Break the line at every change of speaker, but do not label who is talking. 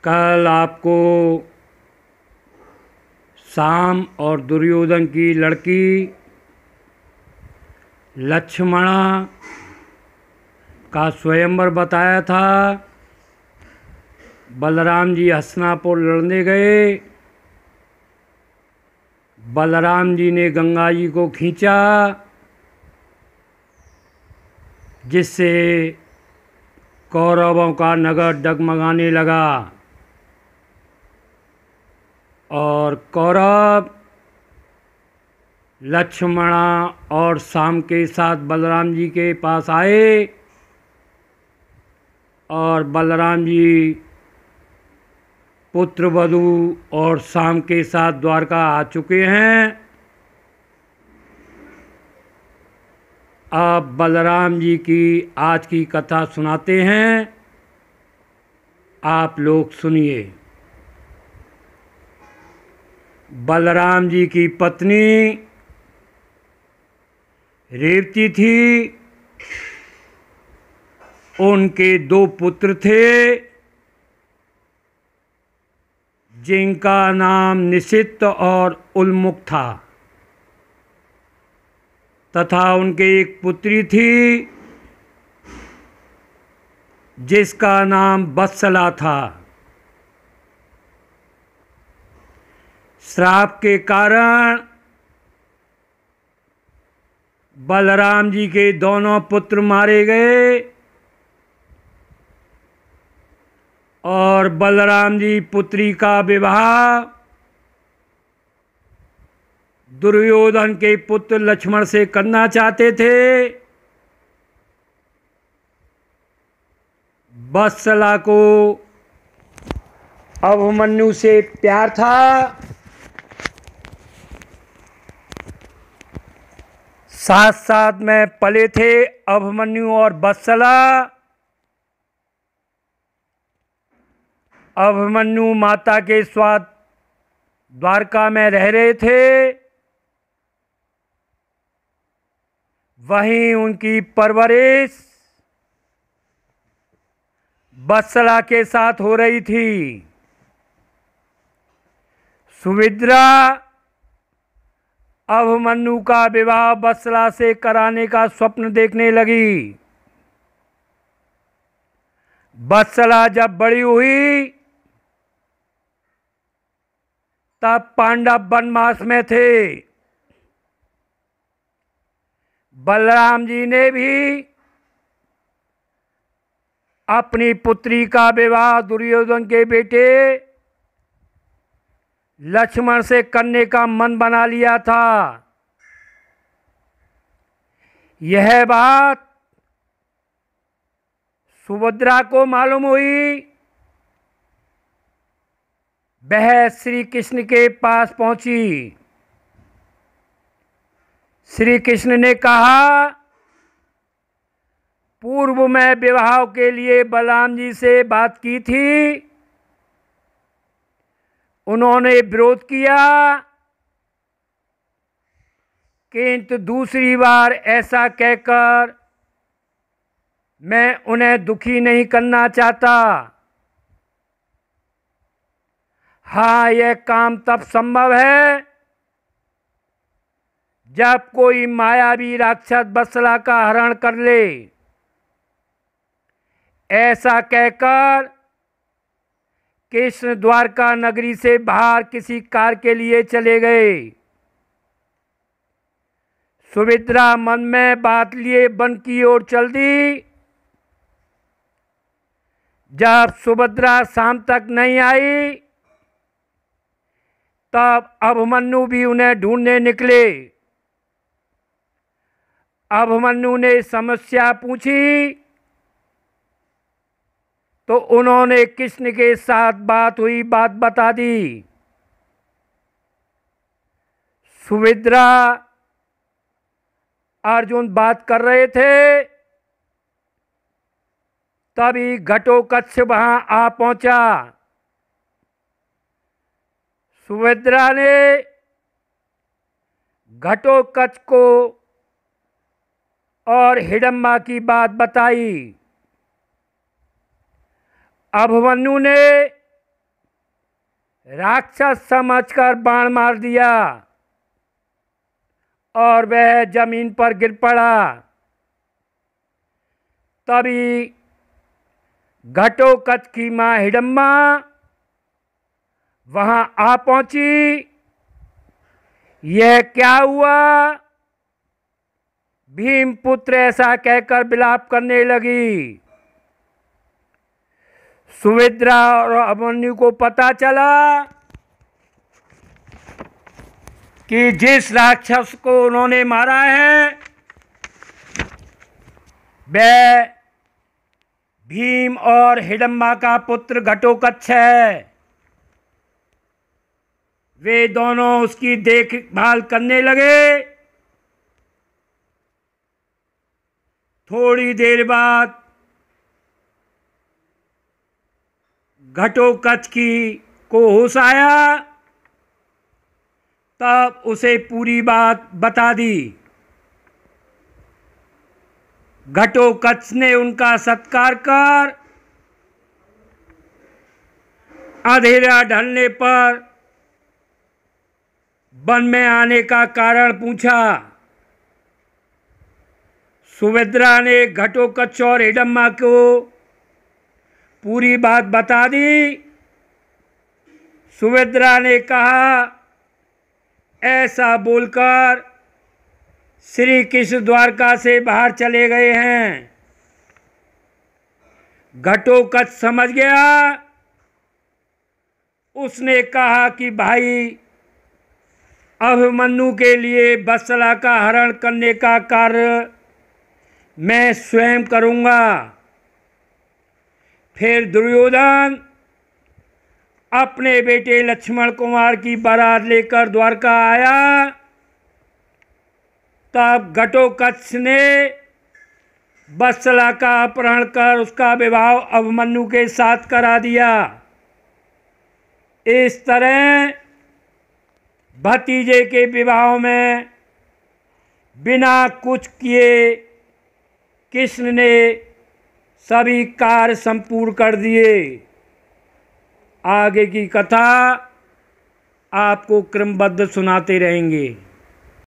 कल आपको शाम और दुर्योधन की लड़की लक्ष्मणा का स्वयंवर बताया था। बलराम जी हस्तिनापुर लड़ने गए। बलराम जी ने गंगा जी को खींचा, जिससे कौरवों का नगर डगमगाने लगा और कौरव लक्ष्मणा और शाम के साथ बलराम जी के पास आए और बलराम जी पुत्र वधू और शाम के साथ द्वारका आ चुके हैं। अब बलराम जी की आज की कथा सुनाते हैं, आप लोग सुनिए। बलराम जी की पत्नी रेवती थी। उनके 2 पुत्र थे, जिनका नाम निषित और उल्मुख था, तथा उनके एक पुत्री थी जिसका नाम वत्सला था। श्राप के कारण बलराम जी के दोनों पुत्र मारे गए और बलराम जी पुत्री का विवाह दुर्योधन के पुत्र लक्ष्मण से करना चाहते थे। वत्सला को अभिमन्यु से प्यार था। साथ साथ में पले थे अभिमन्यु और वत्सला। अभिमन्यु माता के साथ द्वारका में रह रहे थे, वहीं उनकी परवरिश वत्सला के साथ हो रही थी। सुभद्रा अभिमन्यु का विवाह वत्सला से कराने का स्वप्न देखने लगी। वत्सला जब बड़ी हुई तब पांडव वनवास में थे। बलराम जी ने भी अपनी पुत्री का विवाह दुर्योधन के बेटे लक्ष्मण से करने का मन बना लिया था। यह बात सुभद्रा को मालूम हुई। वह श्री कृष्ण के पास पहुंची। श्री कृष्ण ने कहा, पूर्व में विवाह के लिए बलराम जी से बात की थी, उन्होंने विरोध किया, किंतु दूसरी बार ऐसा कहकर मैं उन्हें दुखी नहीं करना चाहता। हाँ, यह काम तब संभव है जब कोई मायावी राक्षस वत्सला का हरण कर ले। ऐसा कहकर कृष्ण द्वारका नगरी से बाहर किसी कार्य के लिए चले गए। सुभद्रा मन में बात लिए वन की ओर चल दी। जब सुभद्रा शाम तक नहीं आई तब अभिमन्यु भी उन्हें ढूंढने निकले। अभिमन्यु ने समस्या पूछी तो उन्होंने कृष्ण के साथ बात हुई बात बता दी। सुभद्रा अर्जुन बात कर रहे थे, तभी घटोत्कच वहां आ पहुंचा। सुभद्रा ने घटोत्कच को और हिडम्बा की बात बताई। अभिमन्यु ने राक्षस समझकर बाण मार दिया और वह जमीन पर गिर पड़ा। तभी घटोत्कच की मां हिडम्बा वहां आ पहुंची। यह क्या हुआ? भीम पुत्र ऐसा कहकर विलाप करने लगी। सुभद्रा और अभिमन्यु को पता चला कि जिस राक्षस को उन्होंने मारा है वह भीम और हिडम्बा का पुत्र घटोत्कच है। वे दोनों उसकी देखभाल करने लगे। थोड़ी देर बाद घटोत्कच को होश आया। तब उसे पूरी बात बता दी। घटोत्कच ने उनका सत्कार कर अंधेरा ढलने पर वन में आने का कारण पूछा। सुभद्रा ने घटोत्कच और हिडम्बा को पूरी बात बता दी। सुभद्रा ने कहा, ऐसा बोलकर श्री कृष्ण द्वारका से बाहर चले गए हैं। घटोत्कच समझ गया। उसने कहा कि भाई, अभिमन्यु के लिए वत्सला का हरण करने का कार्य मैं स्वयं करूंगा। फिर दुर्योधन अपने बेटे लक्ष्मण कुमार की बारात लेकर द्वारका आया। तब घटोत्कच ने वत्सला का अपहरण कर उसका विवाह अभिमन्यु के साथ करा दिया। इस तरह भतीजे के विवाह में बिना कुछ किए कृष्ण ने सभी कार्य संपूर्ण कर दिए। आगे की कथा आपको क्रमबद्ध सुनाते रहेंगे।